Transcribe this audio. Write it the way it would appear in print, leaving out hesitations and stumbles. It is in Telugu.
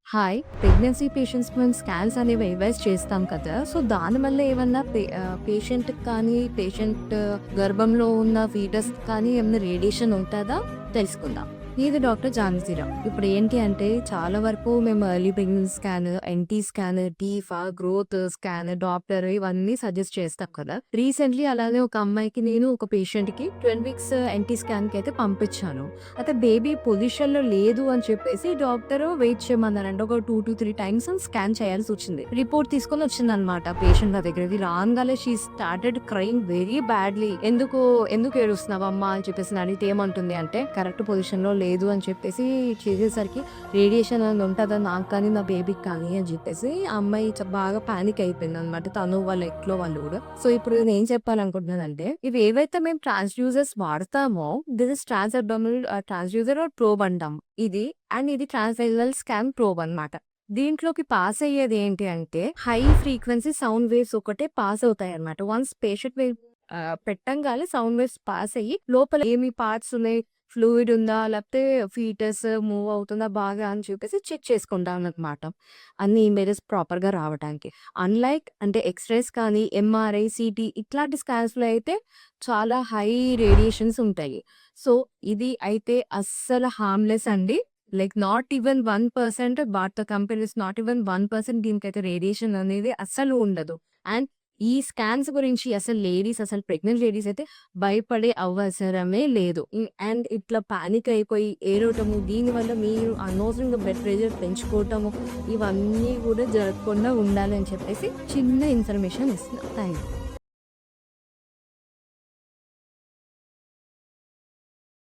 హాయ్! ప్రెగ్నెన్సీ పేషెంట్స్ మేము స్కాన్స్ అనేవి ఎడ్వైస్ చేస్తాం కదా! సో, దానివల్ల ఏమన్నా పేషెంట్‌కి కానీ, పేషెంట్ గర్భంలో ఉన్న ఫీటస్‌కి కానీ ఏమన్నా రేడియేషన్ ఉంటదా? తెలుసుకుందాం. ఇది డాక్టర్ జాన్సీరావు. ఇప్పుడు ఏంటి అంటే చాలా వరకు మేము early pregnancy scan, NT scan, TIFFA, growth scan, Doppler ఇవన్నీ సజెస్ట్ చేస్తాం కదా! రీసెంట్‌లీ అలానే ఒక అమ్మాయికి నేను ఒక పేషెంట్‌కి 12 వీక్స్ ఎన్‌టీ స్కాన్‌కి అయితే పంపించాను. అయితే బేబీ పొజిషన్‌లో లేదు అని చెప్పేసి డాక్టరు వెయిట్ చేయమన్నారంట. ఒక 2-3 టైమ్స్ స్కాన్ చేయాల్సొచ్చింది. రిపోర్ట్ తీసుకొని వచ్చిందనమాట పేషెంట్ నా దగ్గరికి. రాంగానే she started crying very badly. ఎందుకు ఏడుస్తున్నావమ్మా అని చెప్పేసి అడిగితే ఏమంటుంది అంటే, కరెక్ట్ పొజిషన్‌లో లేదు అని చెప్పేసి చేసేసరికి రేడియేషన్ అని ఉంటదా నాకు కానీ, నా బేబీకి కానీ అని చెప్పేసి ఆ అమ్మాయి బాగా పానిక్ అయిపోయిందనమాట. తను వాళ్ళ ఇంట్లో వాళ్ళు కూడా. సో, ఇప్పుడు నేనేం చెప్పాలనుకుంటున్నానంటే, ఇవి ఏవైతే మేము ట్రాన్స్‌డ్యూసర్స్ వాడతామో this is transabdominal transducer or probe అంటాం. ఇది ట్రాన్స్‌వాజనల్ స్కాన్ ప్రోబ్ అనమాట. దీంట్లోకి పాస్ అయ్యేది ఏంటి అంటే, హై ఫ్రీక్వెన్సీ సౌండ్ వేవ్స్ ఒకటే పాస్ అవుతాయన్నమాట. వన్స్ పేషెంట్ పెట్టంగానే సౌండ్ వేవ్స్ పాస్ అయ్యి లోపల ఏమి పార్ట్స్ ఉన్నాయి, ఫ్లూయిడ్ ఉందా? లేకపోతే ఫీటస్ మూవ్ అవుతుందా బాగా అని చెప్పేసి చెక్ చేసుకుంటామనమాట. అన్ని ఇమేజెస్ ప్రాపర్‌గా రావటానికి. అంటే ఎక్స్‌రేస్ కానీ, ఎంఆర్ఐ, సీటీ ఇట్లాంటి స్కాన్స్‌లో అయితే చాలా హై రేడియేషన్స్ ఉంటాయి. సో, ఇది అయితే అస్సలు హార్మ్‌లెస్ అండి. లైక్ నాట్ ఈవెన్ 1% వాటితో కంపేర్ చేసి నాట్ ఈవెన్ 1% దీనికైతే రేడియేషన్ అనేది అస్సలు ఉండదు. అండ్ ఈ స్కాన్స్ గురించి అసలు ప్రెగ్నెంట్ లేడీస్ అయితే భయపడే అవసరమే లేదు. అండ్ ఇట్లా పానిక్ అయిపోయి ఏడవటము, దీనివల్ల మీరు అనవసరంగా బ్లడ్ ప్రెషర్ పెంచుకోవటము, ఇవన్నీ కూడా జరగకుండా ఉండాలని చెప్పేసి చిన్న ఇన్ఫర్మేషన్ ఇస్తున్నా. Thank you.